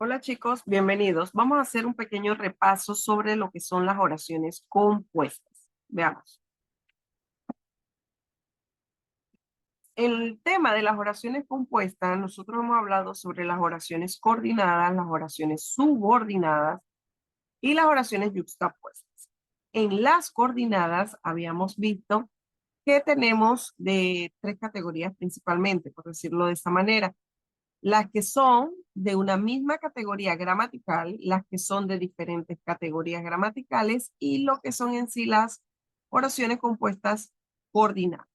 Hola chicos, bienvenidos. Vamos a hacer un pequeño repaso sobre lo que son las oraciones compuestas. Veamos. El tema de las oraciones compuestas, nosotros hemos hablado sobre las oraciones coordinadas, las oraciones subordinadas y las oraciones yuxtapuestas. En las coordinadas habíamos visto que tenemos de tres categorías principalmente, por decirlo de esta manera. Las que son de una misma categoría gramatical, las que son de diferentes categorías gramaticales y lo que son en sí las oraciones compuestas coordinadas.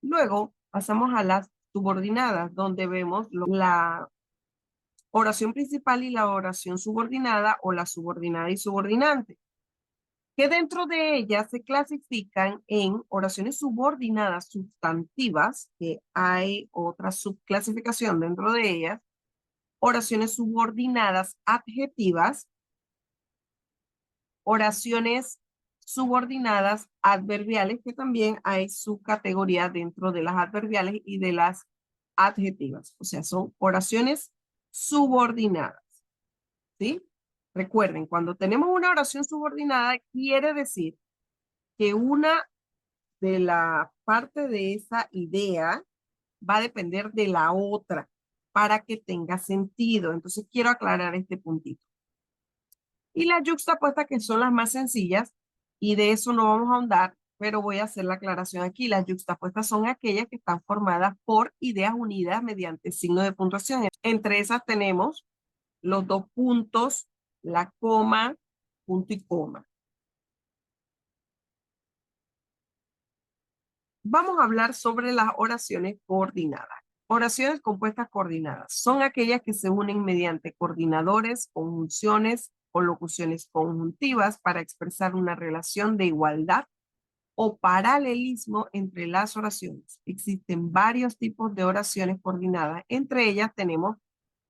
Luego pasamos a las subordinadas, donde vemos la oración principal y la oración subordinada o la subordinada y subordinante, que dentro de ellas se clasifican en oraciones subordinadas sustantivas, que hay otra subclasificación dentro de ellas, oraciones subordinadas adjetivas, oraciones subordinadas adverbiales, que también hay subcategoría dentro de las adverbiales y de las adjetivas. O sea, son oraciones subordinadas, ¿sí? Recuerden, cuando tenemos una oración subordinada, quiere decir que una de la parte de esa idea va a depender de la otra para que tenga sentido. Entonces, quiero aclarar este puntito. Y las yuxtapuestas, que son las más sencillas, y de eso no vamos a ahondar, pero voy a hacer la aclaración aquí. Las yuxtapuestas son aquellas que están formadas por ideas unidas mediante signo de puntuación. Entre esas tenemos los dos puntos, la coma, punto y coma. Vamos a hablar sobre las oraciones coordinadas. Oraciones compuestas coordinadas son aquellas que se unen mediante coordinadores, conjunciones o locuciones conjuntivas para expresar una relación de igualdad o paralelismo entre las oraciones. Existen varios tipos de oraciones coordinadas. Entre ellas tenemos,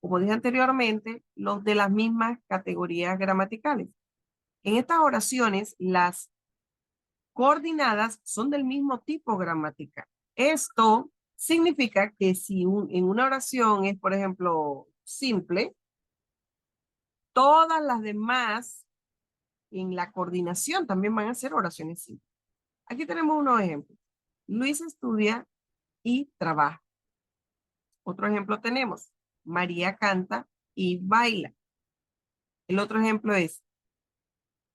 como dije anteriormente, los de las mismas categorías gramaticales. En estas oraciones, las coordinadas son del mismo tipo gramatical. Esto significa que si en una oración es, por ejemplo, simple, todas las demás en la coordinación también van a ser oraciones simples. Aquí tenemos unos ejemplos. Luis estudia y trabaja. Otro ejemplo tenemos. María canta y baila. El otro ejemplo es,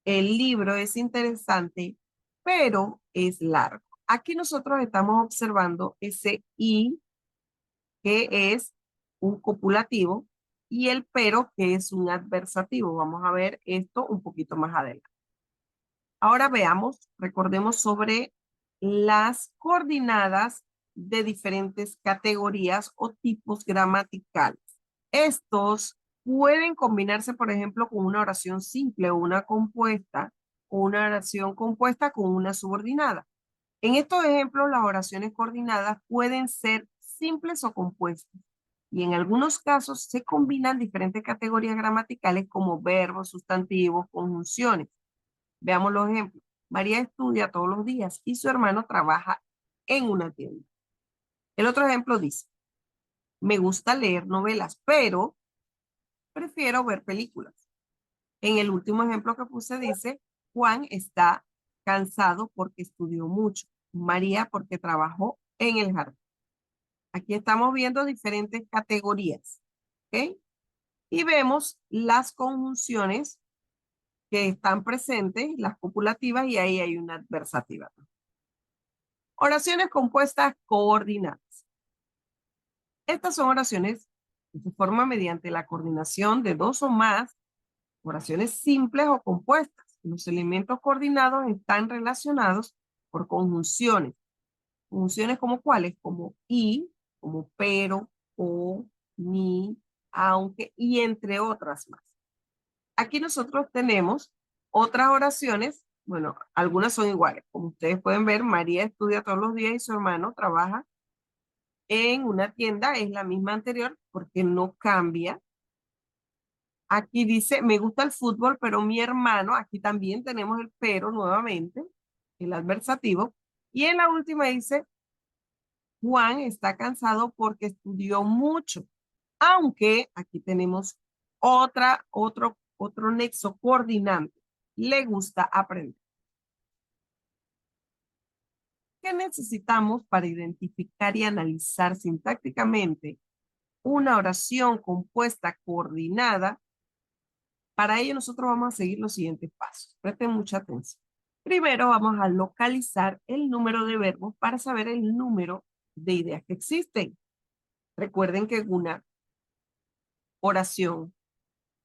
el libro es interesante, pero es largo. Aquí nosotros estamos observando ese y, que es un copulativo, y el pero, que es un adversativo. Vamos a ver esto un poquito más adelante. Ahora veamos, recordemos sobre las coordinadas de diferentes categorías o tipos gramaticales. Estos pueden combinarse, por ejemplo, con una oración simple o una compuesta, o una oración compuesta con una subordinada. En estos ejemplos, las oraciones coordinadas pueden ser simples o compuestas, y en algunos casos se combinan diferentes categorías gramaticales como verbos, sustantivos, conjunciones. Veamos los ejemplos. María estudia todos los días y su hermano trabaja en una tienda. El otro ejemplo dice, me gusta leer novelas, pero prefiero ver películas. En el último ejemplo que puse dice, Juan está cansado porque estudió mucho. María porque trabajó en el jardín. Aquí estamos viendo diferentes categorías, ¿ok? Y vemos las conjunciones que están presentes, las copulativas, y ahí hay una adversativa. Oraciones compuestas coordinadas. Estas son oraciones que se forman mediante la coordinación de dos o más oraciones simples o compuestas. Los elementos coordinados están relacionados por conjunciones. Conjunciones como cuáles, como y, como pero, o, ni, aunque, y entre otras más. Aquí nosotros tenemos otras oraciones, bueno, algunas son iguales. Como ustedes pueden ver, María estudia todos los días y su hermano trabaja en una tienda, es la misma anterior porque no cambia. Aquí dice, me gusta el fútbol, pero mi hermano, aquí también tenemos el pero nuevamente, el adversativo. Y en la última dice, Juan está cansado porque estudió mucho. Aunque aquí tenemos otro nexo coordinante. Le gusta aprender. ¿Qué necesitamos para identificar y analizar sintácticamente una oración compuesta coordinada? Para ello nosotros vamos a seguir los siguientes pasos. Presten mucha atención. Primero vamos a localizar el número de verbos para saber el número de ideas que existen. Recuerden que en una oración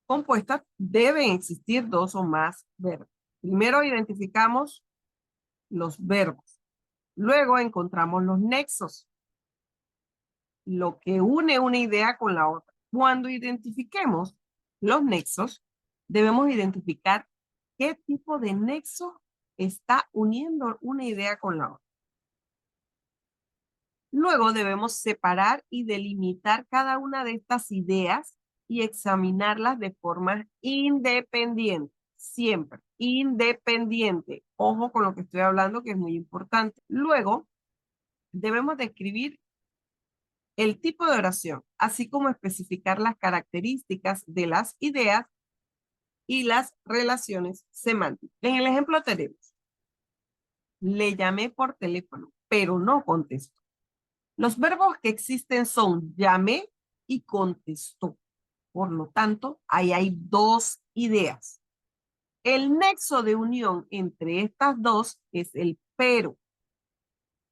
compuesta deben existir dos o más verbos. Primero identificamos los verbos. Luego encontramos los nexos, lo que une una idea con la otra. Cuando identifiquemos los nexos, debemos identificar qué tipo de nexo está uniendo una idea con la otra. Luego debemos separar y delimitar cada una de estas ideas y examinarlas de forma independiente, siempre, independiente. Ojo con lo que estoy hablando, que es muy importante. Luego, debemos describir el tipo de oración, así como especificar las características de las ideas y las relaciones semánticas. En el ejemplo tenemos, le llamé por teléfono, pero no contestó. Los verbos que existen son llamé y contestó. Por lo tanto, ahí hay dos ideas. El nexo de unión entre estas dos es el pero,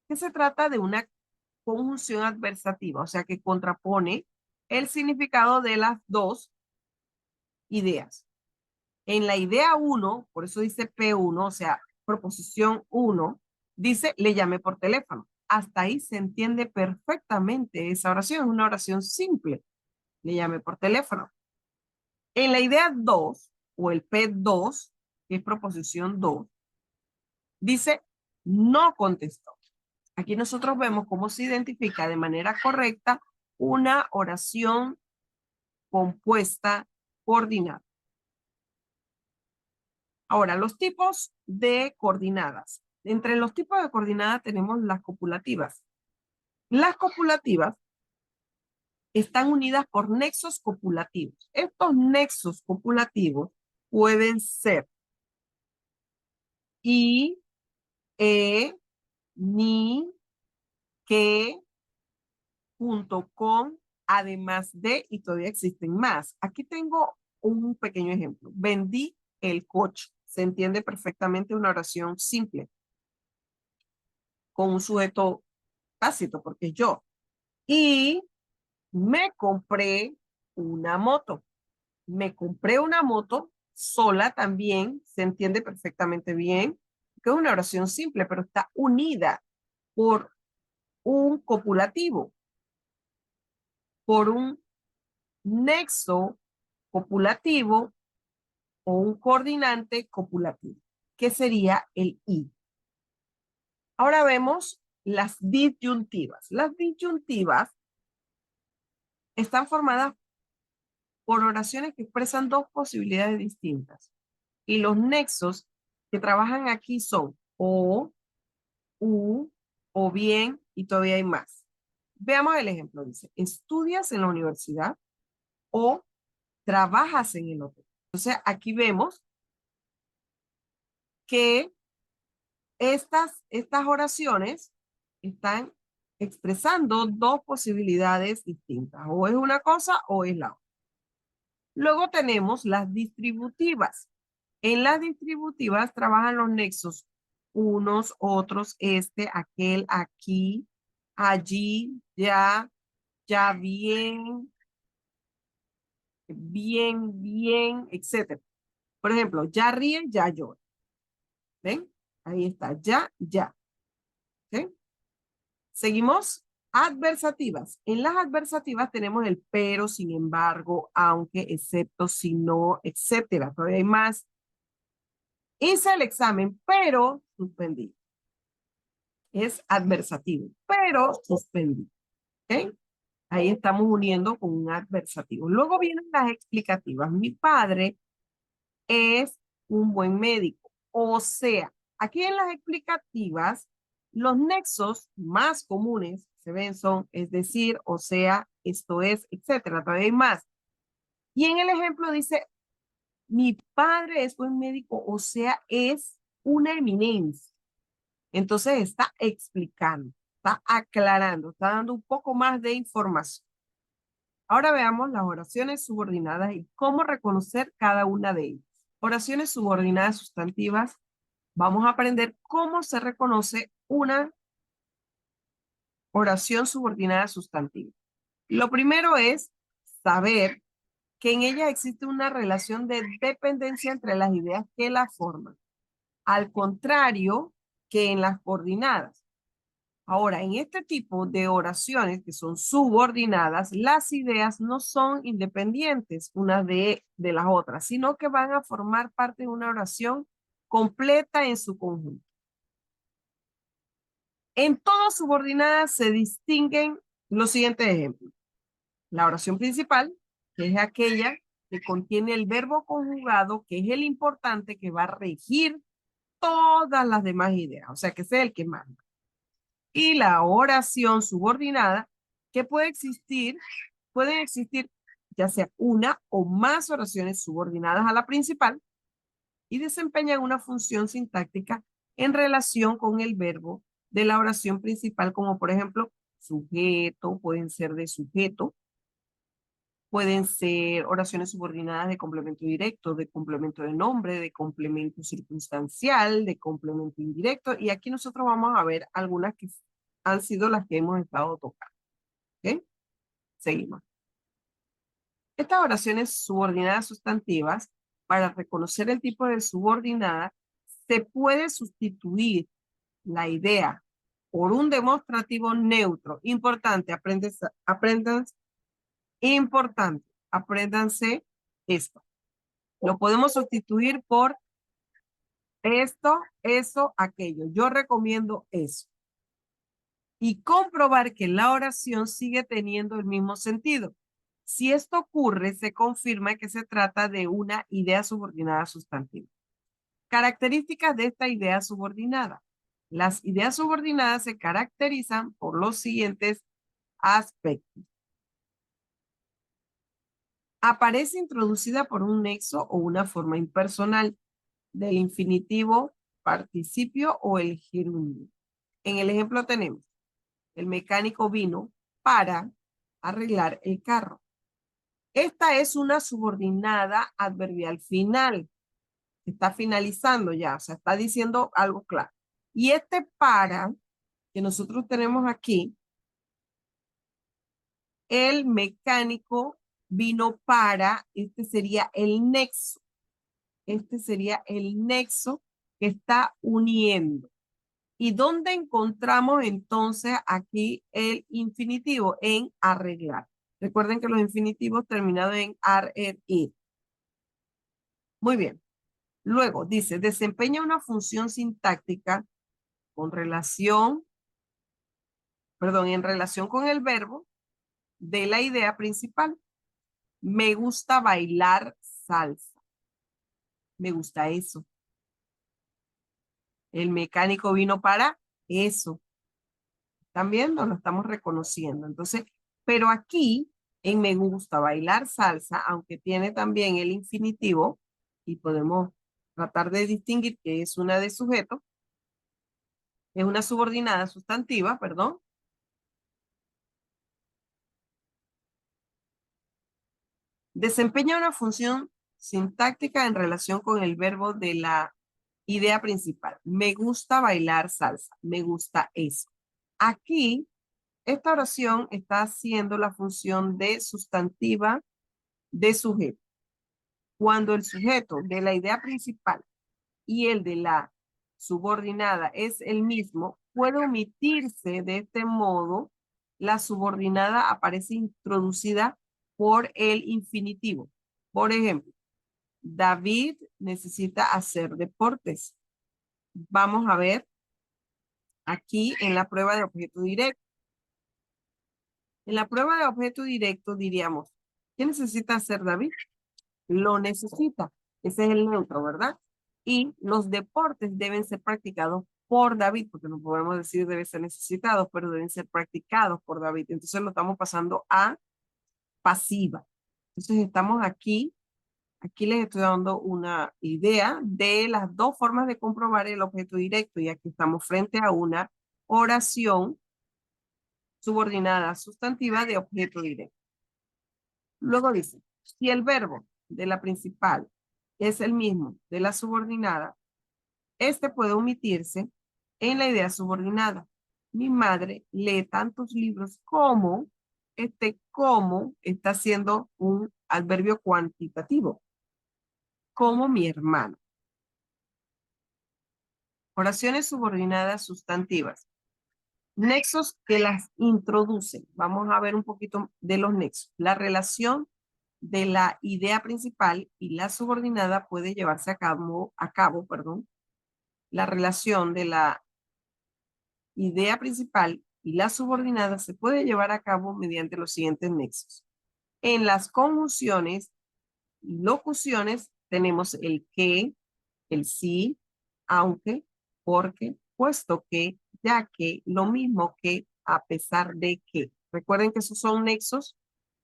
que se trata de una conjunción adversativa, o sea que contrapone el significado de las dos ideas. En la idea 1, por eso dice P1, o sea, proposición 1, dice le llamé por teléfono. Hasta ahí se entiende perfectamente esa oración, es una oración simple. Le llamé por teléfono. En la idea 2, o el P2, que es proposición 2, dice no contestó. Aquí nosotros vemos cómo se identifica de manera correcta una oración compuesta coordinada. Ahora, los tipos de coordinadas. Entre los tipos de coordinadas tenemos las copulativas. Las copulativas están unidas por nexos copulativos. Estos nexos copulativos pueden ser y, ni, que, junto con, además de, y todavía existen más. Aquí tengo un pequeño ejemplo. Vendí el coche. Se entiende perfectamente una oración simple con un sujeto tácito, porque es yo. Y me compré una moto. Me compré una moto sola también, se entiende perfectamente bien, que es una oración simple, pero está unida por un copulativo, por un nexo copulativo o un coordinante copulativo, que sería el I. Ahora vemos las disyuntivas. Las disyuntivas están formadas por oraciones que expresan dos posibilidades distintas. Y los nexos que trabajan aquí son o, u, o bien, y todavía hay más. Veamos el ejemplo. Dice, ¿estudias en la universidad o trabajas en el hotel? Entonces, aquí vemos que estas oraciones están expresando dos posibilidades distintas. O es una cosa o es la otra. Luego tenemos las distributivas. En las distributivas trabajan los nexos unos, otros, este, aquel, aquí, allí, ya bien, bien, bien, etc. Por ejemplo, ya ríe, ya llora. ¿Ven? Ahí está, ya. ¿Ok? Seguimos. Adversativas. En las adversativas tenemos el pero, sin embargo, aunque, excepto, si no, etcétera. Todavía hay más. Hice el examen, pero suspendí. Es adversativo, pero suspendí. ¿Ok? Ahí estamos uniendo con un adversativo. Luego vienen las explicativas. Mi padre es un buen médico. O sea, aquí en las explicativas, los nexos más comunes se ven son, es decir, o sea, esto es, etcétera. Todavía hay más. Y en el ejemplo dice, mi padre es buen médico, o sea, es una eminencia. Entonces está explicando, está aclarando, está dando un poco más de información. Ahora veamos las oraciones subordinadas y cómo reconocer cada una de ellas. Oraciones subordinadas sustantivas. Vamos a aprender cómo se reconoce una oración subordinada sustantiva. Lo primero es saber que en ella existe una relación de dependencia entre las ideas que la forman, al contrario que en las coordinadas. Ahora, en este tipo de oraciones que son subordinadas, las ideas no son independientes unas de las otras, sino que van a formar parte de una oración completa en su conjunto. En todas subordinadas se distinguen los siguientes ejemplos. La oración principal, que es aquella que contiene el verbo conjugado, que es el importante que va a regir todas las demás ideas, o sea, que sea el que manda. Y la oración subordinada, que pueden existir ya sea una o más oraciones subordinadas a la principal y desempeñan una función sintáctica en relación con el verbo de la oración principal, como por ejemplo sujeto, pueden ser de sujeto, pueden ser oraciones subordinadas de complemento directo, de complemento de nombre, de complemento circunstancial, de complemento indirecto. Y aquí nosotros vamos a ver algunas que han sido las que hemos estado tocando. ¿Ok? Seguimos. Estas oraciones subordinadas sustantivas, para reconocer el tipo de subordinada, se puede sustituir la idea por un demostrativo neutro. Importante, apréndanse esto. Lo podemos sustituir por esto, eso, aquello. Yo recomiendo eso. Y comprobar que la oración sigue teniendo el mismo sentido. Si esto ocurre, se confirma que se trata de una idea subordinada sustantiva. Características de esta idea subordinada. Las ideas subordinadas se caracterizan por los siguientes aspectos. Aparece introducida por un nexo o una forma impersonal del infinitivo, participio o el gerundio. En el ejemplo tenemos, el mecánico vino para arreglar el carro. Esta es una subordinada adverbial final. Está finalizando ya, o sea, está diciendo algo claro. Y este para que nosotros tenemos aquí, el mecánico vino para, este sería el nexo. Este sería el nexo que está uniendo. ¿Y dónde encontramos entonces aquí el infinitivo? En arreglar. Recuerden que los infinitivos terminados en ar, er, ir. Muy bien. Luego dice, desempeña una función sintáctica con relación, en relación con el verbo de la idea principal. Me gusta bailar salsa. Me gusta eso. El mecánico vino para eso. ¿Están viendo? Lo estamos reconociendo. Entonces, pero aquí en me gusta bailar salsa, aunque tiene también el infinitivo, y podemos tratar de distinguir que es una de sujeto, es una subordinada sustantiva, perdón. Desempeña una función sintáctica en relación con el verbo de la idea principal. Me gusta bailar salsa. Me gusta eso. Aquí, esta oración está haciendo la función de sustantiva de sujeto. Cuando el sujeto de la idea principal y el de la subordinada es el mismo, puede omitirse de este modo. La subordinada aparece introducida por el infinitivo. Por ejemplo, David necesita hacer deportes. Vamos a ver aquí en la prueba de objeto directo. En la prueba de objeto directo diríamos, ¿qué necesita hacer David? Lo necesita. Ese es el neutro, ¿verdad? Y los deportes deben ser practicados por David, porque no podemos decir deben ser necesitados, pero deben ser practicados por David. Entonces lo estamos pasando a pasiva. Entonces estamos aquí. Aquí les estoy dando una idea de las dos formas de comprobar el objeto directo. Y aquí estamos frente a una oración subordinada sustantiva de objeto directo. Luego dice, si el verbo de la principal es el mismo de la subordinada, este puede omitirse en la idea subordinada. Mi madre lee tantos libros como, como está siendo un adverbio cuantitativo, como mi hermano. Oraciones subordinadas sustantivas. Nexos que las introducen. Vamos a ver un poquito de los nexos. La relación de la idea principal y la subordinada puede llevarse a cabo, la relación de la idea principal y la subordinada se puede llevar a cabo mediante los siguientes nexos. En las conjunciones y locuciones tenemos el que, el sí, aunque, porque, puesto que, ya que, lo mismo que, a pesar de que. Recuerden que esos son nexos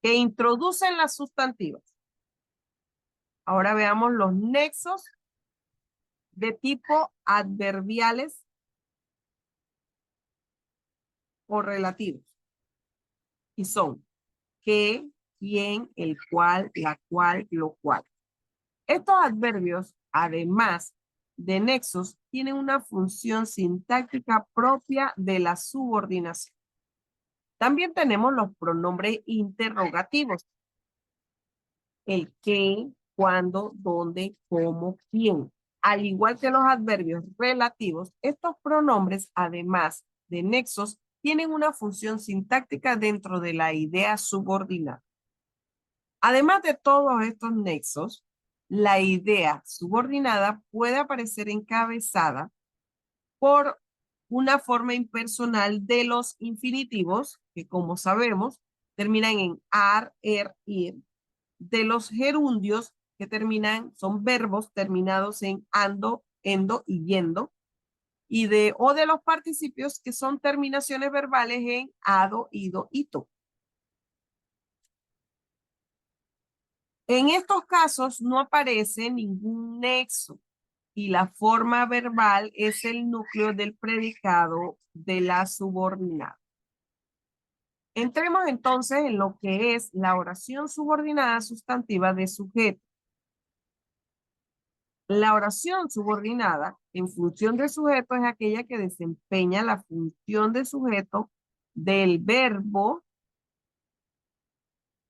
que introducen las sustantivas. Ahora veamos los nexos de tipo adverbiales o relativos. Y son que, quien, el cual, la cual, lo cual. Estos adverbios, además de nexos, tienen una función sintáctica propia de la subordinación. También tenemos los pronombres interrogativos. El qué, cuándo, dónde, cómo, quién. Al igual que los adverbios relativos, estos pronombres, además de nexos, tienen una función sintáctica dentro de la idea subordinada. Además de todos estos nexos, la idea subordinada puede aparecer encabezada por una forma impersonal de los infinitivos, que como sabemos, terminan en ar, ir, de los gerundios, que son verbos terminados en ando, endo y yendo, o de los participios, que son terminaciones verbales en ado, ido, ito. En estos casos no aparece ningún nexo y la forma verbal es el núcleo del predicado de la subordinada. Entremos entonces en lo que es la oración subordinada sustantiva de sujeto. La oración subordinada en función de sujeto es aquella que desempeña la función de sujeto del verbo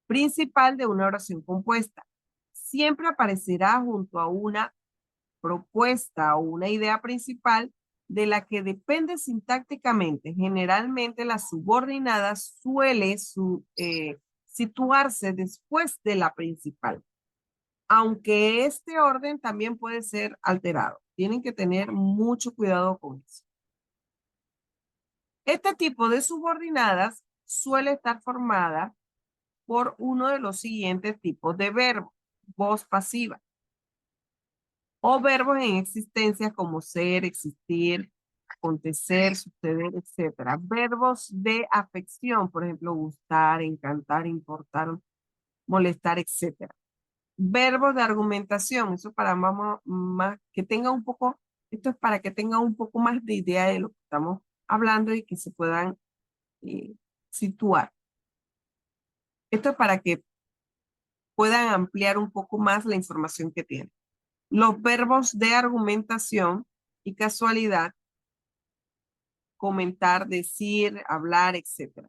principal de una oración compuesta. Siempre aparecerá junto a una propuesta o una idea principal de la que depende sintácticamente. Generalmente la subordinada suele situarse después de la principal, aunque este orden también puede ser alterado. Tienen que tener mucho cuidado con eso. Este tipo de subordinadas suele estar formada por uno de los siguientes tipos de verbos: voz pasiva, o verbos en existencia como ser, existir, acontecer, suceder, etc. Verbos de afección, por ejemplo, gustar, encantar, importar, molestar, etc. Verbos de argumentación, eso para más que tenga un poco, esto es para que tenga un poco más de idea de lo que estamos hablando y que se puedan situar. Esto es para que puedan ampliar un poco más la información que tienen. Los verbos de argumentación y casualidad: comentar, decir, hablar, etc.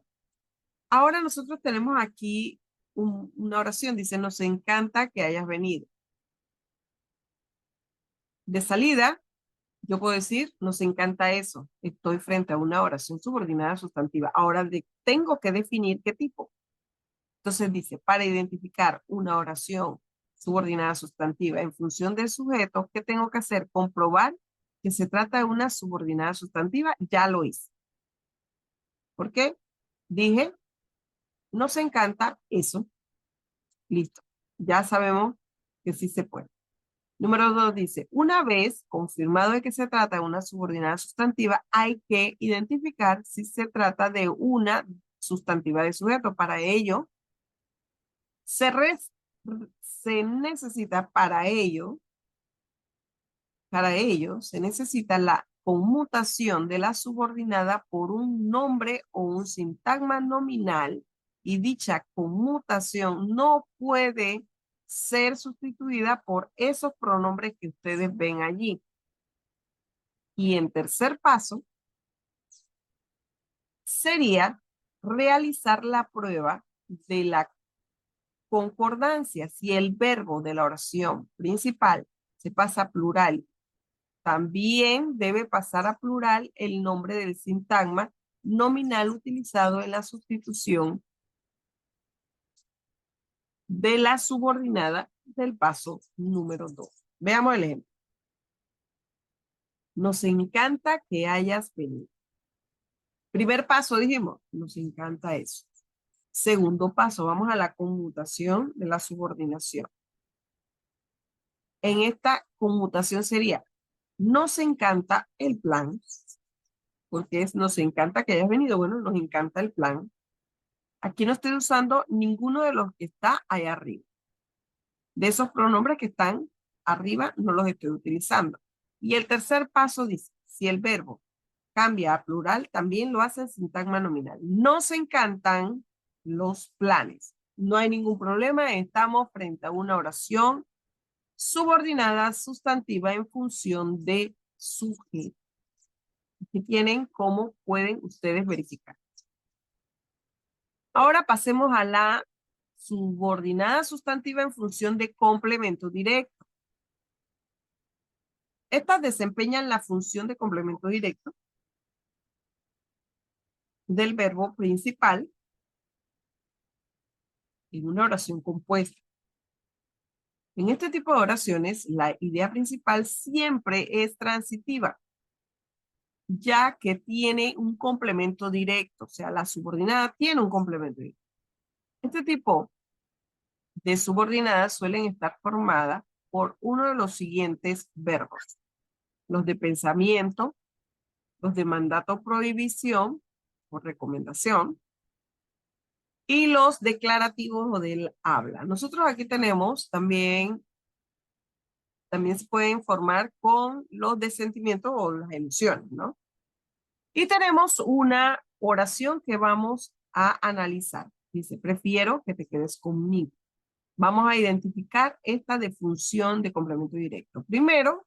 Ahora nosotros tenemos aquí una oración, dice: nos encanta que hayas venido. De salida, yo puedo decir: nos encanta eso. Estoy frente a una oración subordinada sustantiva. Ahora tengo que definir qué tipo. Entonces dice, para identificar una oración subordinada sustantiva en función del sujeto, ¿qué tengo que hacer? Comprobar que se trata de una subordinada sustantiva. Ya lo hice. ¿Por qué? Dije: nos encanta eso. Listo. Ya sabemos que sí se puede. Número 2 dice: una vez confirmado de que se trata de una subordinada sustantiva, hay que identificar si se trata de una sustantiva de sujeto. Para ello, se se necesita para ello se necesita la conmutación de la subordinada por un nombre o un sintagma nominal y dicha conmutación no puede ser sustituida por esos pronombres que ustedes ven allí. Y en tercer paso sería realizar la prueba de la concordancia. Si el verbo de la oración principal se pasa a plural, también debe pasar a plural el nombre del sintagma nominal utilizado en la sustitución de la subordinada del paso número 2. Veamos el ejemplo. Nos encanta que hayas venido. Primer paso dijimos, nos encanta eso. Segundo paso, vamos a la conmutación de la subordinación. En esta conmutación sería, nos encanta el plan, porque es nos encanta que hayas venido. Bueno, nos encanta el plan. Aquí no estoy usando ninguno de los que está ahí arriba. De esos pronombres que están arriba no los estoy utilizando. Y el tercer paso dice, si el verbo cambia a plural, también lo hace en sintagma nominal. Nos encantan los planes. No hay ningún problema, estamos frente a una oración subordinada sustantiva en función de sujeto. Aquí tienen cómo pueden ustedes verificar. Ahora pasemos a la subordinada sustantiva en función de complemento directo. Estas desempeñan la función de complemento directo del verbo principal en una oración compuesta. En este tipo de oraciones, la idea principal siempre es transitiva, ya que tiene un complemento directo, o sea, la subordinada tiene un complemento directo. Este tipo de subordinadas suelen estar formadas por uno de los siguientes verbos: los de pensamiento, los de mandato o prohibición o recomendación, y los declarativos o del habla. Nosotros aquí tenemos también se pueden formar con los de sentimientos o las emociones, ¿no? Y tenemos una oración que vamos a analizar. Dice, prefiero que te quedes conmigo. Vamos a identificar esta de función de complemento directo. Primero,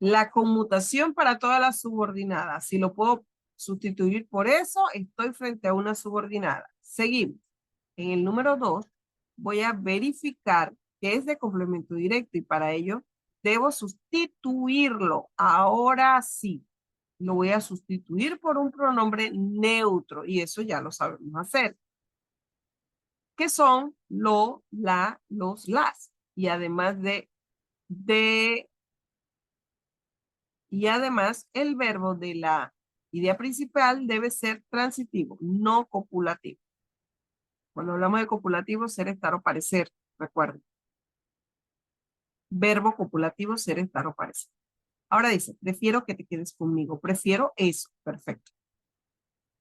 la conmutación para todas las subordinadas. Si lo puedo sustituir por eso, estoy frente a una subordinada. Seguimos. En el número 2, voy a verificar que es de complemento directo y para ello debo sustituirlo. Ahora sí, lo voy a sustituir por un pronombre neutro y eso ya lo sabemos hacer. Que son lo, la, los, las. Y además y además el verbo de la idea principal debe ser transitivo, no copulativo. Cuando hablamos de copulativo, ser, estar o parecer, recuerden. Verbo copulativo, ser, estar o parecer. Ahora dice, prefiero que te quedes conmigo. Prefiero eso. Perfecto.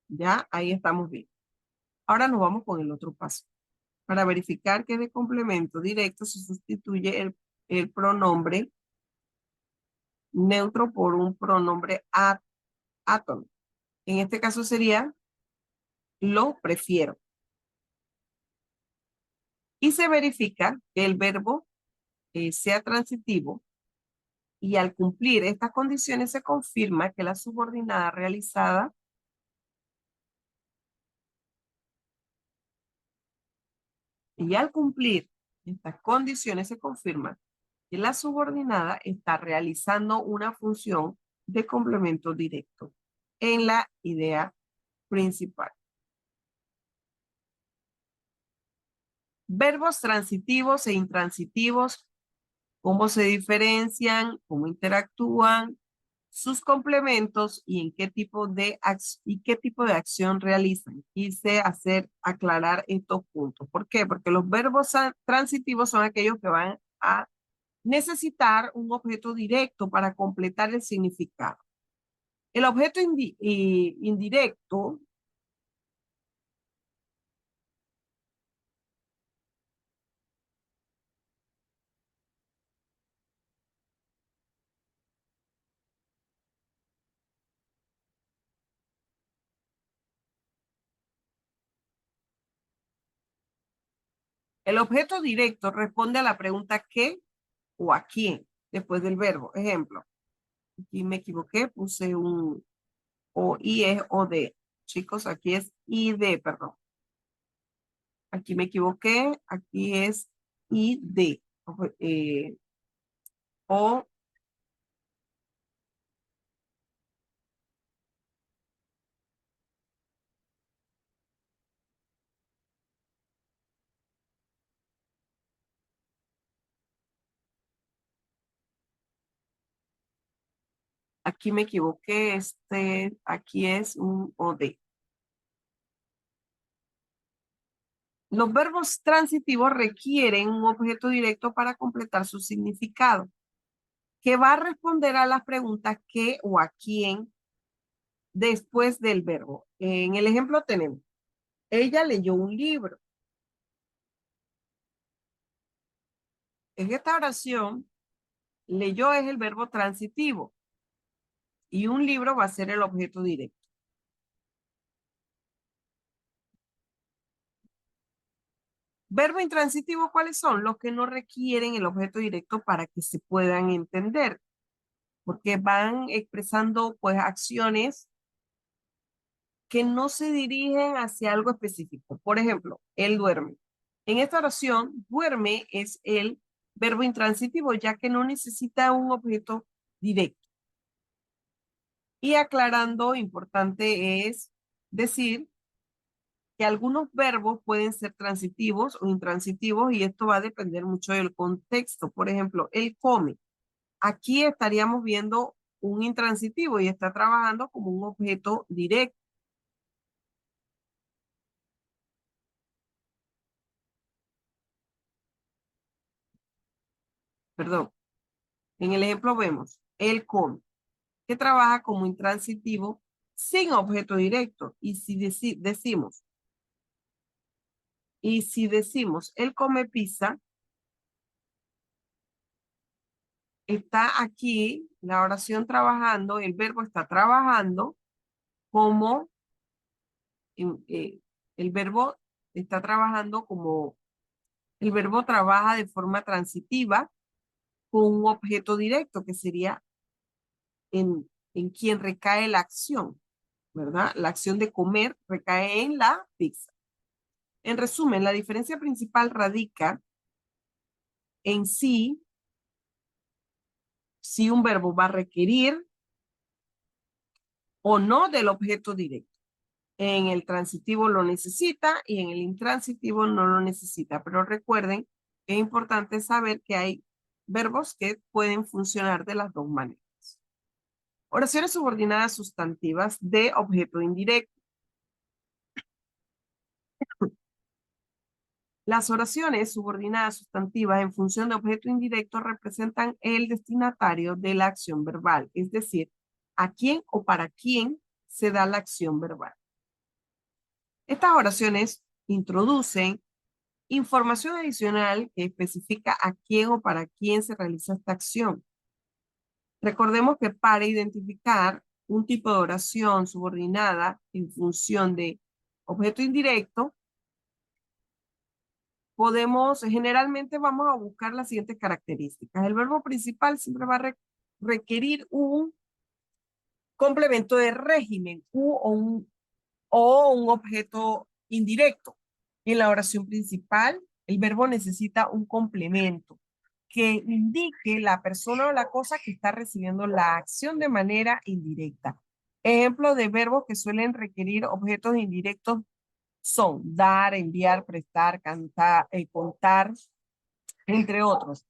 Ya, ahí estamos bien. Ahora nos vamos con el otro paso. Para verificar que de complemento directo se sustituye el pronombre neutro por un pronombre átono. En este caso sería lo prefiero. Y se verifica que el verbo sea transitivo y al cumplir estas condiciones se confirma que la subordinada realizada y al cumplir estas condiciones se confirma que la subordinada está realizando una función de complemento directo en la idea principal. Verbos transitivos e intransitivos, cómo se diferencian, cómo interactúan, sus complementos y en qué tipo de acción realizan. Quise aclarar estos puntos. ¿Por qué? Porque los verbos transitivos son aquellos que van a necesitar un objeto directo para completar el significado. El objeto indirecto El objeto directo responde a la pregunta ¿qué o a quién? Después del verbo. Ejemplo, aquí me equivoqué, puse un o y es o de. Chicos, aquí es id, perdón. Aquí me equivoqué, aquí es id. O aquí me equivoqué, aquí es un OD. Los verbos transitivos requieren un objeto directo para completar su significado, que va a responder a las preguntas qué o a quién después del verbo. En el ejemplo tenemos, ella leyó un libro. En esta oración, leyó es el verbo transitivo y un libro va a ser el objeto directo. Verbo intransitivo, ¿cuáles son? Los que no requieren el objeto directo para que se puedan entender, porque van expresando pues acciones que no se dirigen hacia algo específico. Por ejemplo, él duerme. En esta oración, duerme es el verbo intransitivo, ya que no necesita un objeto directo. Y aclarando, importante es decir que algunos verbos pueden ser transitivos o intransitivos y esto va a depender mucho del contexto. Por ejemplo, él come. Aquí estaríamos viendo un intransitivo y está trabajando como un objeto directo. Perdón. En el ejemplo vemos, él come, que trabaja como intransitivo sin objeto directo. Y si decimos, él come pizza, está aquí la oración trabajando, el verbo está trabajando como, eh, el verbo está trabajando como, el verbo trabaja de forma transitiva con un objeto directo que sería en quien recae la acción, ¿verdad? La acción de comer recae en la pizza. En resumen, la diferencia principal radica en si un verbo va a requerir o no del objeto directo. En el transitivo lo necesita y en el intransitivo no lo necesita. Pero recuerden que es importante saber que hay verbos que pueden funcionar de las dos maneras. Oraciones subordinadas sustantivas de objeto indirecto. Las oraciones subordinadas sustantivas en función de objeto indirecto representan el destinatario de la acción verbal, es decir, a quién o para quién se da la acción verbal. Estas oraciones introducen información adicional que especifica a quién o para quién se realiza esta acción. Recordemos que para identificar un tipo de oración subordinada en función de objeto indirecto, generalmente vamos a buscar las siguientes características. El verbo principal siempre va a requerir un complemento de régimen o un objeto indirecto. En la oración principal, el verbo necesita un complemento que indique la persona o la cosa que está recibiendo la acción de manera indirecta. Ejemplos de verbos que suelen requerir objetos indirectos son dar, enviar, prestar, cantar, contar, entre otros.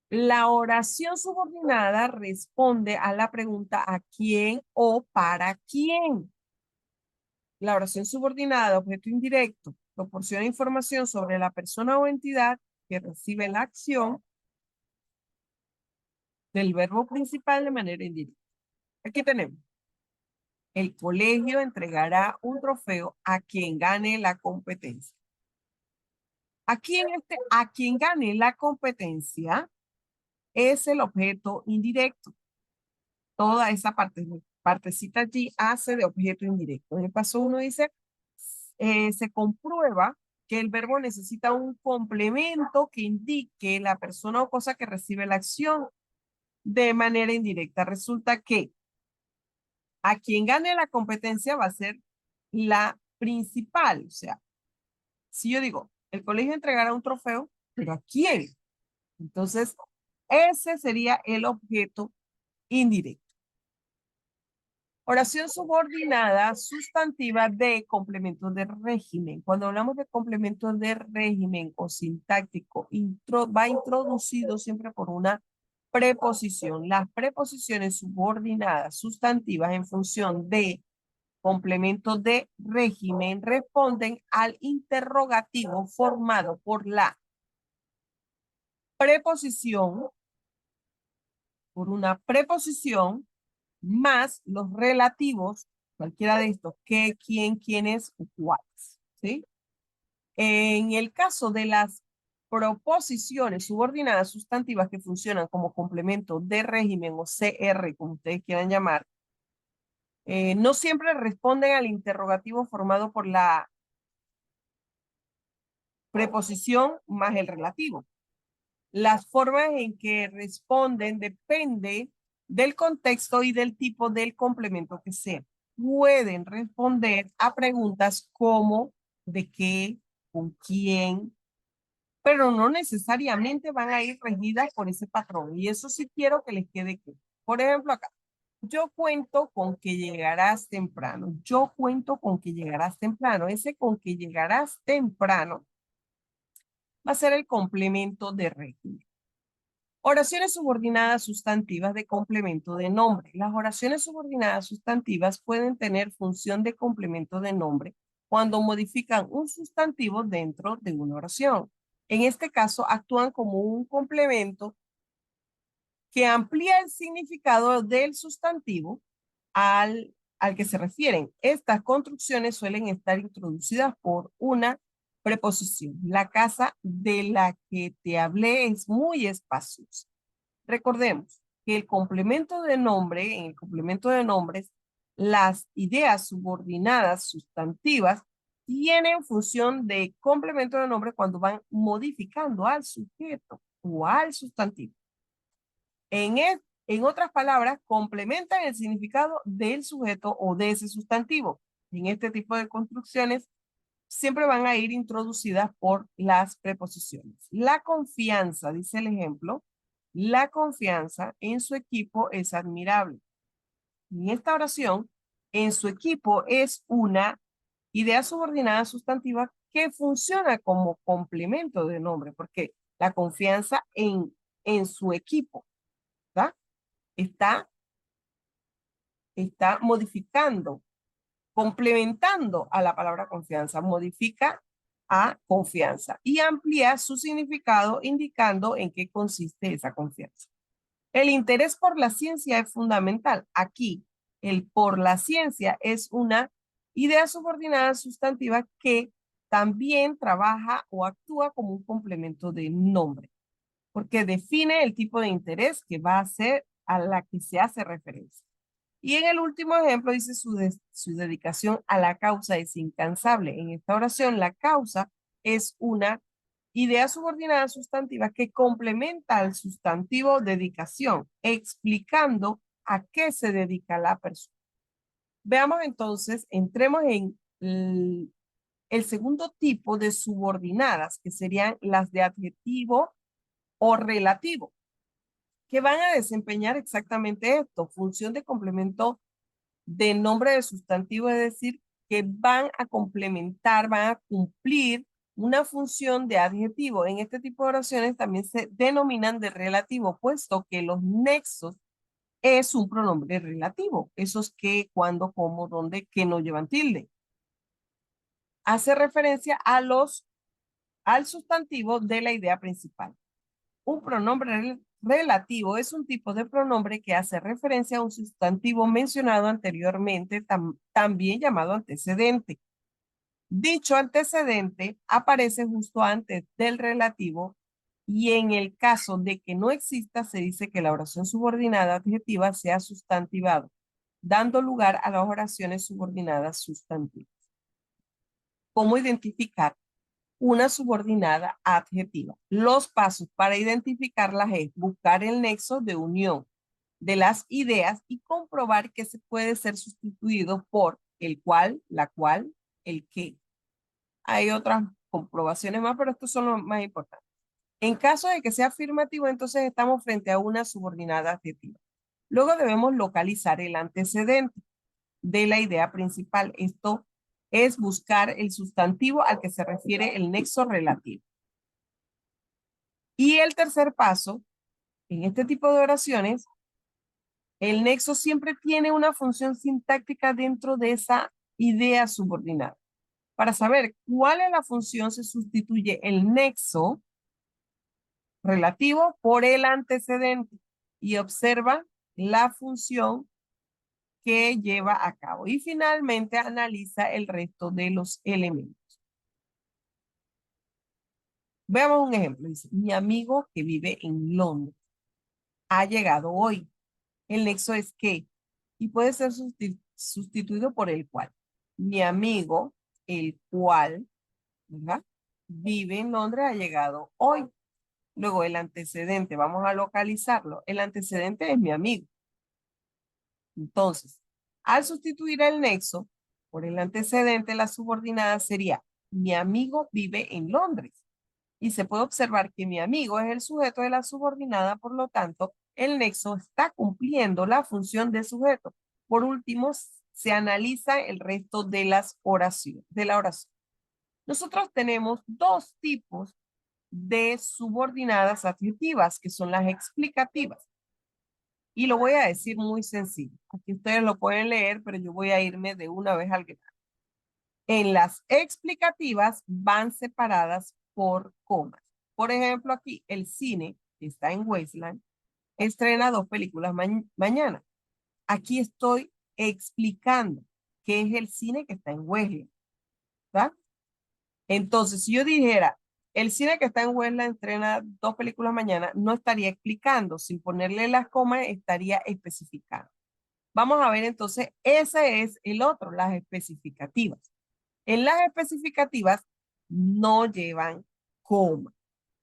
La oración subordinada responde a la pregunta ¿a quién o para quién? La oración subordinada de objeto indirecto proporciona información sobre la persona o entidad que recibe la acción del verbo principal de manera indirecta. Aquí tenemos. El colegio entregará un trofeo a quien gane la competencia. Aquí a quien gane la competencia es el objeto indirecto. Toda esa partecita allí hace de objeto indirecto. En el paso 1 dice, se comprueba que el verbo necesita un complemento que indique la persona o cosa que recibe la acción de manera indirecta. Resulta que a quien gane la competencia va a ser la principal. O sea, si yo digo, el colegio entregará un trofeo, ¿pero a quién? Entonces, ese sería el objeto indirecto. Oración subordinada sustantiva de complementos de régimen. Cuando hablamos de complementos de régimen o sintáctico, va introducido siempre por una preposición. Las preposiciones subordinadas sustantivas en función de complementos de régimen responden al interrogativo formado por la preposición, por una preposición más los relativos, cualquiera de estos, qué, quién, quiénes, cuáles, ¿sí? En el caso de las proposiciones subordinadas sustantivas que funcionan como complemento de régimen o CR, como ustedes quieran llamar, no siempre responden al interrogativo formado por la preposición más el relativo. Las formas en que responden depende del contexto y del tipo del complemento que sea. Pueden responder a preguntas como ¿de qué? ¿Con quién? Pero no necesariamente van a ir regidas por ese patrón. Y eso sí quiero que les quede claro. Por ejemplo, acá, yo cuento con que llegarás temprano. Yo cuento con que llegarás temprano. Ese con que llegarás temprano va a ser el complemento de régimen. Oraciones subordinadas sustantivas de complemento de nombre. Las oraciones subordinadas sustantivas pueden tener función de complemento de nombre cuando modifican un sustantivo dentro de una oración. En este caso, actúan como un complemento que amplía el significado del sustantivo al que se refieren. Estas construcciones suelen estar introducidas por una preposición. La casa de la que te hablé es muy espaciosa. Recordemos que el complemento de nombre, en el complemento de nombres, las ideas subordinadas sustantivas tienen función de complemento de nombre cuando van modificando al sujeto o al sustantivo. En otras palabras, complementan el significado del sujeto o de ese sustantivo. En este tipo de construcciones siempre van a ir introducidas por las preposiciones. La confianza, dice el ejemplo, la confianza en su equipo es admirable. En esta oración, en su equipo es una idea subordinada sustantiva que funciona como complemento de nombre, porque la confianza en su equipo, ¿tá? Está modificando, complementando a la palabra confianza, modifica a confianza y amplía su significado indicando en qué consiste esa confianza. El interés por la ciencia es fundamental. Aquí, el por la ciencia es una idea subordinada sustantiva que también trabaja o actúa como un complemento de nombre, porque define el tipo de interés que va a ser a la que se hace referencia. Y en el último ejemplo dice su dedicación a la causa es incansable. En esta oración, la causa es una idea subordinada sustantiva que complementa al sustantivo dedicación, explicando a qué se dedica la persona. Veamos entonces, entremos en el segundo tipo de subordinadas, que serían las de adjetivo o relativo, que van a desempeñar exactamente esto, función de complemento de nombre de sustantivo, es decir, que van a complementar, van a cumplir una función de adjetivo. En este tipo de oraciones también se denominan de relativo, puesto que los nexos es un pronombre relativo. Esos que, cuándo, cómo, dónde, que no llevan tilde. Hace referencia al sustantivo de la idea principal. Un pronombre relativo es un tipo de pronombre que hace referencia a un sustantivo mencionado anteriormente, también llamado antecedente. Dicho antecedente aparece justo antes del relativo y en el caso de que no exista, se dice que la oración subordinada adjetiva sea sustantivado, dando lugar a las oraciones subordinadas sustantivas. ¿Cómo identificar una subordinada adjetiva. Los pasos para identificarlas es buscar el nexo de unión de las ideas y comprobar que se puede ser sustituido por el cual, la cual, el que. Hay otras comprobaciones más, pero estos son los más importantes. En caso de que sea afirmativo, entonces estamos frente a una subordinada adjetiva. Luego debemos localizar el antecedente de la idea principal. Esto es buscar el sustantivo al que se refiere el nexo relativo. Y el tercer paso, en este tipo de oraciones, el nexo siempre tiene una función sintáctica dentro de esa idea subordinada. Para saber cuál es la función, se sustituye el nexo relativo por el antecedente y observa la función que lleva a cabo. Y finalmente analiza el resto de los elementos. Veamos un ejemplo. Dice, mi amigo que vive en Londres ha llegado hoy. El nexo es que y puede ser sustituido por el cual. Mi amigo, el cual, ¿verdad? Vive en Londres, ha llegado hoy. Luego el antecedente, vamos a localizarlo. El antecedente es mi amigo. Entonces, al sustituir el nexo por el antecedente, la subordinada sería mi amigo vive en Londres. Y se puede observar que mi amigo es el sujeto de la subordinada, por lo tanto, el nexo está cumpliendo la función de sujeto. Por último, se analiza el resto de las oraciones, de la oración. Nosotros tenemos dos tipos de subordinadas adjetivas, que son las explicativas. Y lo voy a decir muy sencillo. Aquí ustedes lo pueden leer, pero yo voy a irme de una vez al grano. En las explicativas van separadas por comas. Por ejemplo, aquí el cine, que está en Wasteland, estrena 2 películas mañana. Aquí estoy explicando qué es el cine que está en Wasteland, ¿verdad? Entonces, si yo dijera, el cine que está en Westland estrena 2 películas mañana, no estaría explicando, sin ponerle las comas, estaría especificando. Vamos a ver entonces, ese es el otro, las especificativas. En las especificativas no llevan coma.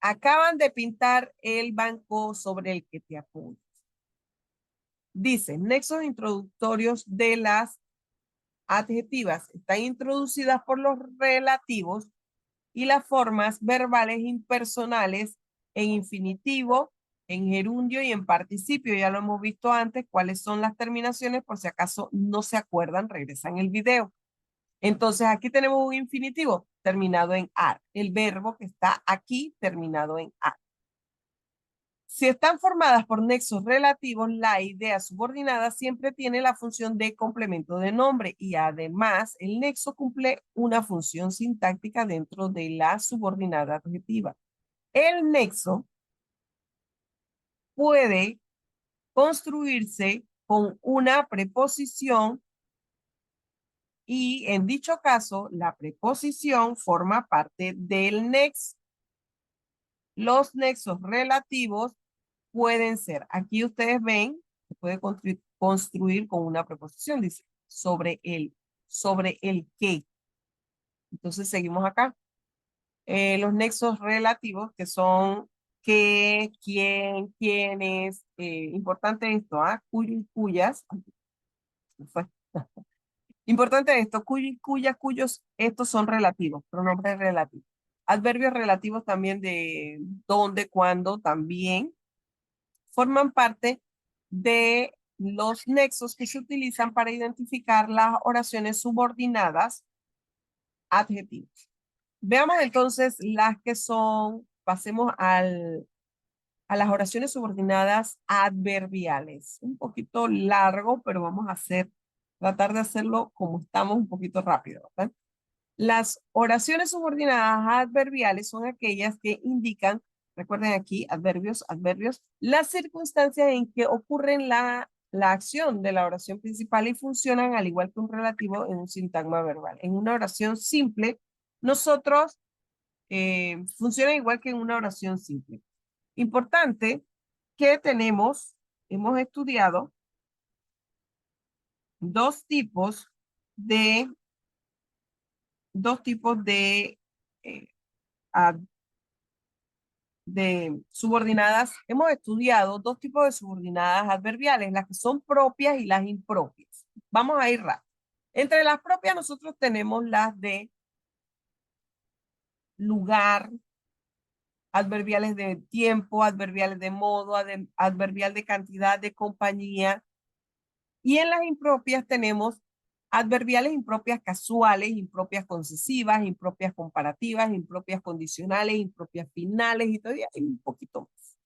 Acaban de pintar el banco sobre el que te apoyas. Dice, nexos introductorios de las adjetivas están introducidas por los relativos y las formas verbales impersonales en infinitivo, en gerundio y en participio. Ya lo hemos visto antes, cuáles son las terminaciones, por si acaso no se acuerdan, regresan el video. Entonces aquí tenemos un infinitivo terminado en ar, el verbo que está aquí terminado en ar. Si están formadas por nexos relativos, la idea subordinada siempre tiene la función de complemento de nombre y además el nexo cumple una función sintáctica dentro de la subordinada adjetiva. El nexo puede construirse con una preposición y en dicho caso la preposición forma parte del nexo. Los nexos relativos pueden ser, aquí ustedes ven, se puede construir con una preposición, dice, sobre el qué. Entonces seguimos acá. Los nexos relativos que son qué, quién, quiénes, importante esto, cuyo y cuyas, fue. Importante esto, cuyo y cuyas, cuyos, estos son relativos, pronombres relativos. Adverbios relativos también de dónde, cuándo, también forman parte de los nexos que se utilizan para identificar las oraciones subordinadas adjetivos. Veamos entonces las que son, pasemos a las oraciones subordinadas adverbiales. Un poquito largo, pero vamos a tratar de hacerlo como estamos un poquito rápido, ¿verdad? Las oraciones subordinadas adverbiales son aquellas que indican, recuerden aquí, adverbios, las circunstancias en que ocurren la acción de la oración principal y funcionan al igual que un relativo en un sintagma verbal. En una oración simple, nosotros funciona igual que en una oración simple. Importante que hemos estudiado dos tipos de eh, de subordinadas, hemos estudiado dos tipos de subordinadas adverbiales, las que son propias y las impropias. Vamos a ir rápido. Entre las propias nosotros tenemos las de lugar, adverbiales de tiempo, adverbiales de modo, adverbial de cantidad, de compañía. Y en las impropias tenemos adverbiales impropias casuales, impropias concesivas, impropias comparativas, impropias condicionales, impropias finales y todavía hay un poquito más.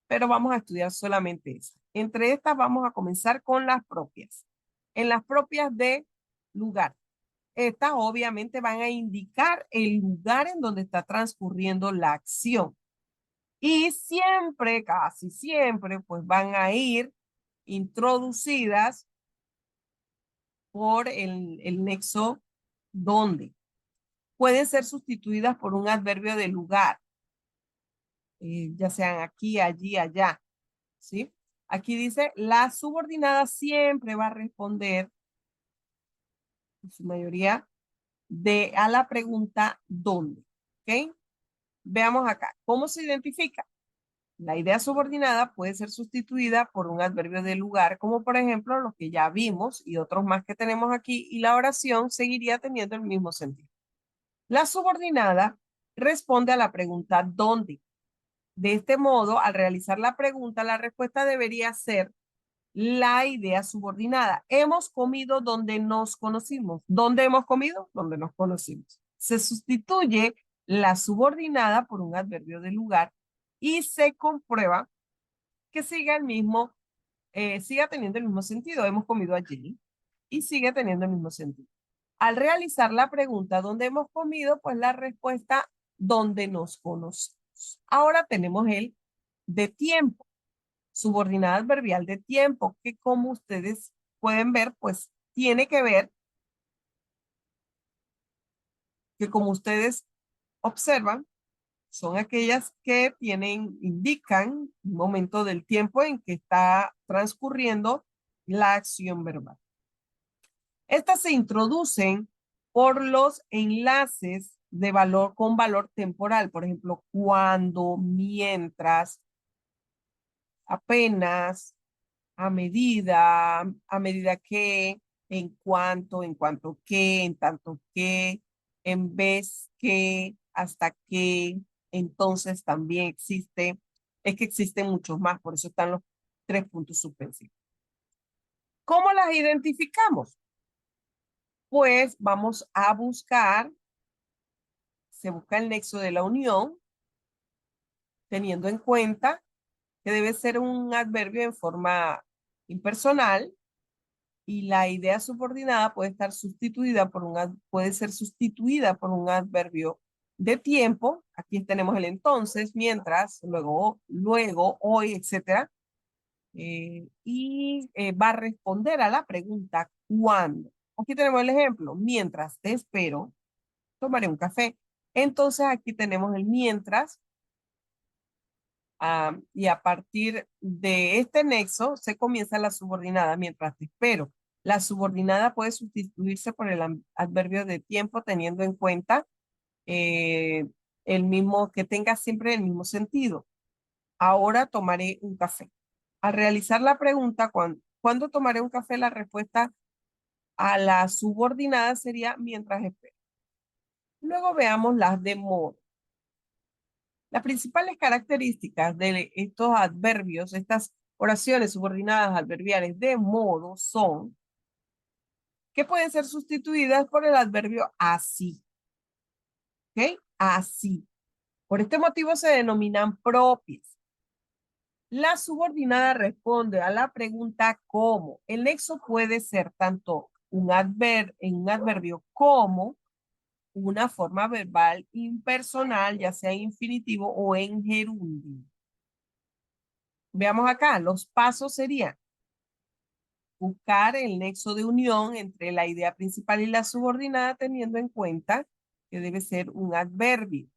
Pero vamos a estudiar solamente esas. Entre estas vamos a comenzar con las propias. En las propias de lugar. Estas obviamente van a indicar el lugar en donde está transcurriendo la acción. Y siempre, casi siempre, pues van a ir introducidas por el nexo donde. Pueden ser sustituidas por un adverbio de lugar, ya sean aquí, allí, allá, ¿sí? Aquí dice, la subordinada siempre va a responder, en su mayoría, a la pregunta ¿dónde? ¿Ok? Veamos acá, ¿cómo se identifica? La idea subordinada puede ser sustituida por un adverbio de lugar, como por ejemplo lo que ya vimos y otros más que tenemos aquí, y la oración seguiría teniendo el mismo sentido. La subordinada responde a la pregunta ¿dónde? De este modo, al realizar la pregunta, la respuesta debería ser la idea subordinada. Hemos comido donde nos conocimos. ¿Dónde hemos comido? Donde nos conocimos. Se sustituye la subordinada por un adverbio de lugar y se comprueba que siga teniendo el mismo sentido. Hemos comido allí y sigue teniendo el mismo sentido. Al realizar la pregunta ¿dónde hemos comido? Pues la respuesta ¿dónde nos conocemos? Ahora tenemos el de tiempo, subordinada adverbial de tiempo, que como ustedes pueden ver, pues tiene que ver, que como ustedes observan, son aquellas que indican un momento del tiempo en que está transcurriendo la acción verbal. Estas se introducen por los enlaces de valor con valor temporal, por ejemplo, cuando, mientras, apenas, a medida que, en cuanto que, en tanto que, en vez que, hasta que, entonces también existe, es que existen muchos más, por eso están los 3 puntos suspensivos. ¿Cómo las identificamos? Pues vamos a buscar, se busca el nexo de la unión, teniendo en cuenta que debe ser un adverbio en forma impersonal y la idea subordinada puede ser sustituida por un adverbio de tiempo. Aquí tenemos el entonces, mientras, luego, hoy, etcétera. Va a responder a la pregunta ¿cuándo? Aquí tenemos el ejemplo. Mientras te espero, tomaré un café. Entonces aquí tenemos el mientras. Y a partir de este nexo se comienza la subordinada mientras te espero. La subordinada puede sustituirse por el adverbio de tiempo teniendo en cuenta que tenga siempre el mismo sentido. Ahora tomaré un café. Al realizar la pregunta, ¿cuándo tomaré un café? La respuesta a la subordinada sería mientras espero. Luego veamos las de modo. Las principales características de estos adverbios, estas oraciones subordinadas adverbiales de modo son que pueden ser sustituidas por el adverbio así. ¿Ok? Así. Por este motivo se denominan propias. La subordinada responde a la pregunta ¿cómo? El nexo puede ser tanto un adverbio como una forma verbal impersonal, ya sea en infinitivo o en gerundio. Veamos acá, los pasos serían buscar el nexo de unión entre la idea principal y la subordinada, teniendo en cuenta que debe ser un adverbio.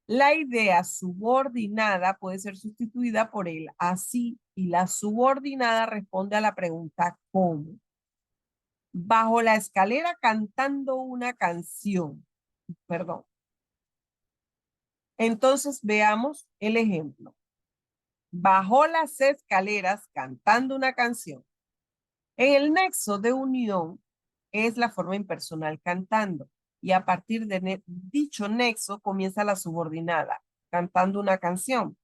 La idea subordinada puede ser sustituida por el así y la subordinada responde a la pregunta ¿cómo? Bajo la escalera cantando una canción. Perdón. Entonces veamos el ejemplo. Bajó las escaleras cantando una canción. En el nexo de unión es la forma impersonal cantando. Y a partir de dicho nexo comienza la subordinada, cantando una canción.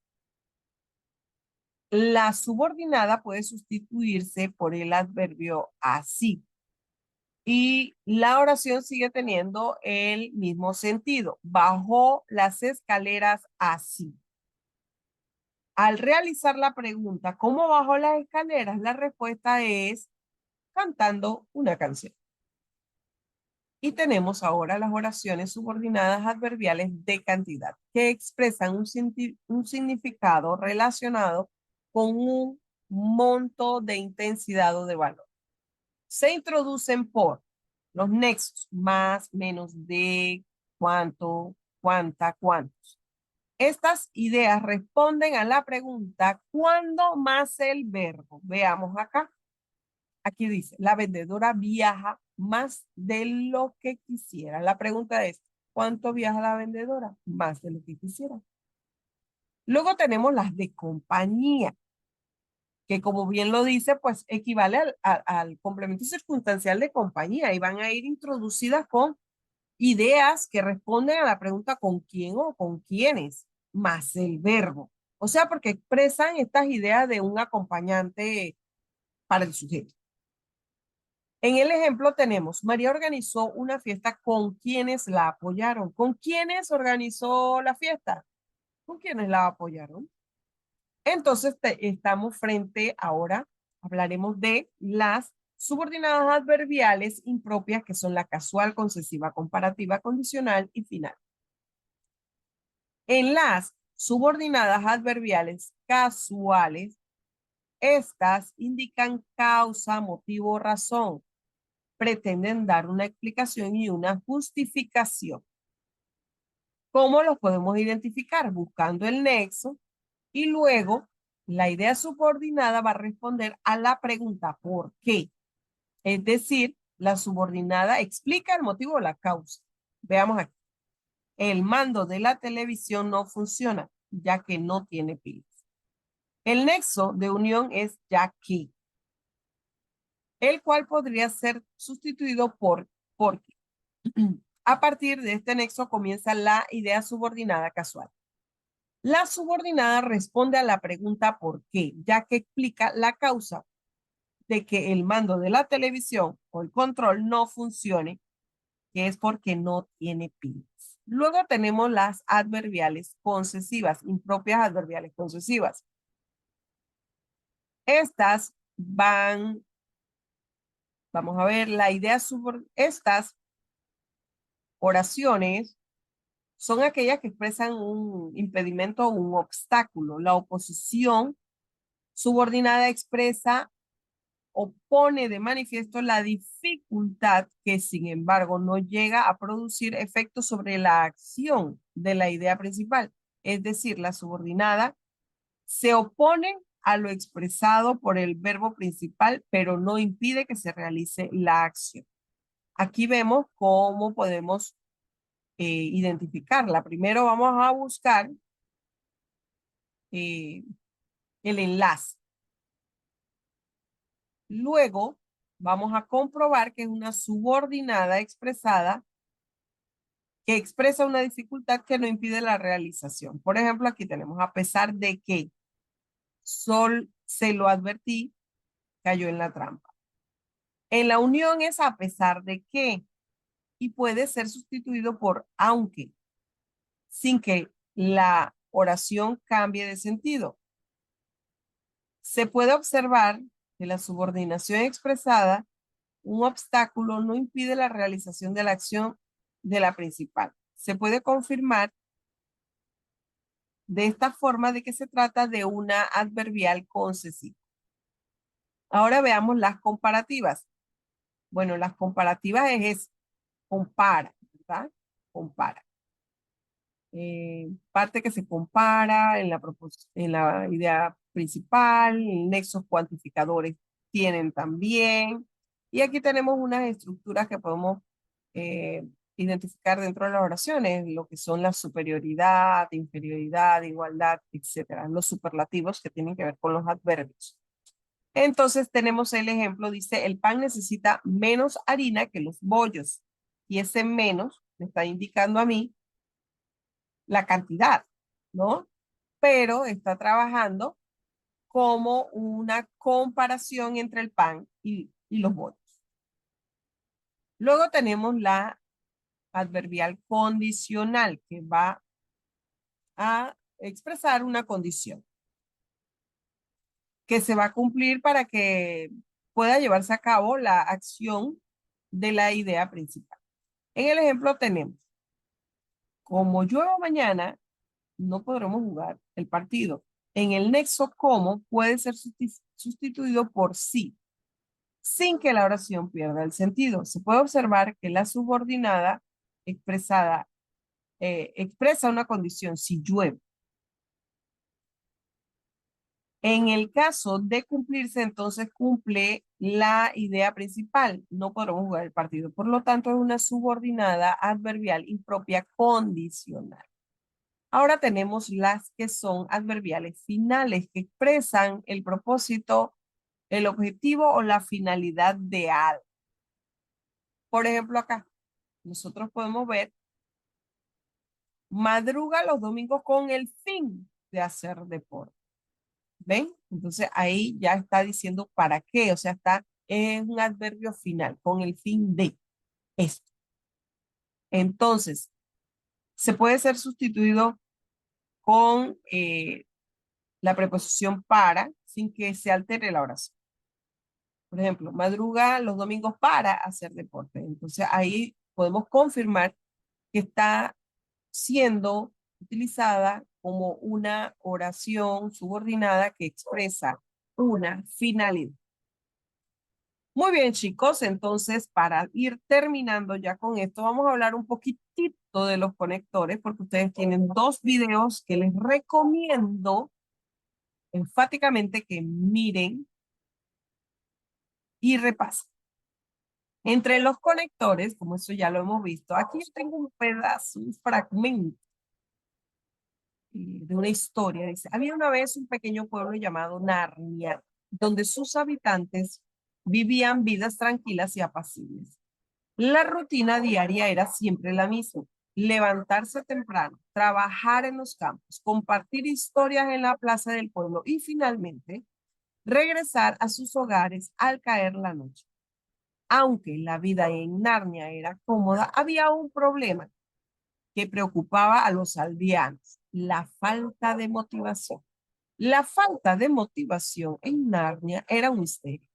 La subordinada puede sustituirse por el adverbio así. Y la oración sigue teniendo el mismo sentido. Bajó las escaleras así. Al realizar la pregunta, ¿cómo bajó las escaleras? La respuesta es cantando una canción. Y tenemos ahora las oraciones subordinadas adverbiales de cantidad, que expresan un significado relacionado con un monto de intensidad o de valor. Se introducen por los nexos más, menos, de, cuánto, cuánta, cuántos. Estas ideas responden a la pregunta ¿cuándo más el verbo? Veamos acá. Aquí dice, la vendedora viaja más de lo que quisiera. La pregunta es, ¿cuánto viaja la vendedora? Más de lo que quisiera. Luego tenemos las de compañía, que como bien lo dice, pues equivale al complemento circunstancial de compañía y van a ir introducidas con ideas que responden a la pregunta ¿con quién o con quiénes? Más el verbo. O sea, porque expresan estas ideas de un acompañante para el sujeto. En el ejemplo tenemos, María organizó una fiesta con quienes la apoyaron. ¿Con quiénes organizó la fiesta? ¿Con quienes la apoyaron? Entonces estamos frente ahora, hablaremos de las subordinadas adverbiales impropias que son la casual, concesiva, comparativa, condicional y final. En las subordinadas adverbiales casuales, estas indican causa, motivo, razón. Pretenden dar una explicación y una justificación. ¿Cómo los podemos identificar? Buscando el nexo y luego la idea subordinada va a responder a la pregunta ¿por qué? Es decir, la subordinada explica el motivo o la causa. Veamos aquí. El mando de la televisión no funciona, ya que no tiene pilas. El nexo de unión es ya que, el cual podría ser sustituido por porque. A partir de este nexo comienza la idea subordinada casual. La subordinada responde a la pregunta ¿por qué? Ya que explica la causa de que el mando de la televisión o el control no funcione, que es porque no tiene pilas. Luego tenemos las adverbiales concesivas, impropias adverbiales concesivas. Estas van, vamos a ver, la idea estas oraciones son aquellas que expresan un impedimento o un obstáculo. La oposición subordinada expresa o pone de manifiesto la dificultad que, sin embargo, no llega a producir efectos sobre la acción de la idea principal. Es decir, la subordinada se opone a lo expresado por el verbo principal, pero no impide que se realice la acción. Aquí vemos cómo podemos identificarla. Primero vamos a buscar el enlace. Luego vamos a comprobar que es una subordinada expresada que expresa una dificultad que no impide la realización. Por ejemplo, aquí tenemos a pesar de que Sol se lo advertí, cayó en la trampa. En la unión es a pesar de que y puede ser sustituido por aunque, sin que la oración cambie de sentido. Se puede observar que la subordinación expresada, un obstáculo no impide la realización de la acción de la principal. Se puede confirmar de esta forma de que se trata de una adverbial concesiva. Ahora veamos las comparativas. Bueno, las comparativas es compara, ¿verdad? Compara. Parte que se compara en la idea principal, nexos cuantificadores tienen también. Y aquí tenemos unas estructuras que podemos identificar dentro de las oraciones lo que son la superioridad, inferioridad, igualdad, etcétera, los superlativos que tienen que ver con los adverbios. Entonces tenemos el ejemplo, dice, el pan necesita menos harina que los bollos. Y ese menos me está indicando a mí la cantidad, ¿no? Pero está trabajando como una comparación entre el pan y los bollos. Luego tenemos la adverbial condicional, que va a expresar una condición que se va a cumplir para que pueda llevarse a cabo la acción de la idea principal. En el ejemplo tenemos, como llueva mañana, no podremos jugar el partido. En el nexo como puede ser sustituido por sí, sin que la oración pierda el sentido. Se puede observar que la subordinada expresa una condición si llueve. En el caso de cumplirse, entonces cumple la idea principal. No podremos jugar el partido. Por lo tanto, es una subordinada adverbial impropia condicional. Ahora tenemos las que son adverbiales finales, que expresan el propósito, el objetivo o la finalidad de algo. Por ejemplo, acá nosotros podemos ver, madruga los domingos con el fin de hacer deporte. ¿Ven? Entonces ahí ya está diciendo para qué, o sea, es un adverbio final, con el fin de esto. Entonces, se puede ser sustituido con la preposición para, sin que se altere la oración. Por ejemplo, madruga los domingos para hacer deporte. Entonces ahí podemos confirmar que está siendo utilizada como una oración subordinada que expresa una finalidad. Muy bien, chicos, entonces para ir terminando ya con esto, vamos a hablar un poquitito de los conectores, porque ustedes tienen dos videos que les recomiendo enfáticamente que miren y repasen. Entre los conectores, como eso ya lo hemos visto, aquí yo tengo un pedazo, un fragmento de una historia. Dice, había una vez un pequeño pueblo llamado Narnia, donde sus habitantes vivían vidas tranquilas y apacibles. La rutina diaria era siempre la misma. Levantarse temprano, trabajar en los campos, compartir historias en la plaza del pueblo y finalmente regresar a sus hogares al caer la noche. Aunque la vida en Narnia era cómoda, había un problema que preocupaba a los aldeanos, la falta de motivación. La falta de motivación en Narnia era un misterio.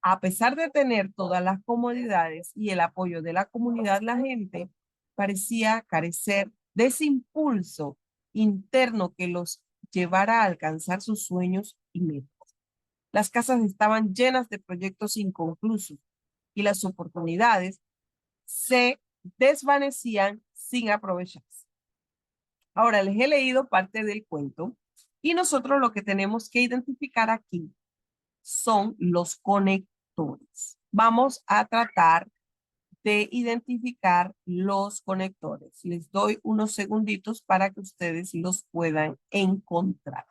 A pesar de tener todas las comodidades y el apoyo de la comunidad, la gente parecía carecer de ese impulso interno que los llevara a alcanzar sus sueños y metas. Las casas estaban llenas de proyectos inconclusos y las oportunidades se desvanecían sin aprovecharse. Ahora les he leído parte del cuento y nosotros lo que tenemos que identificar aquí son los conectores. Vamos a tratar de identificar los conectores. Les doy unos segunditos para que ustedes los puedan encontrar.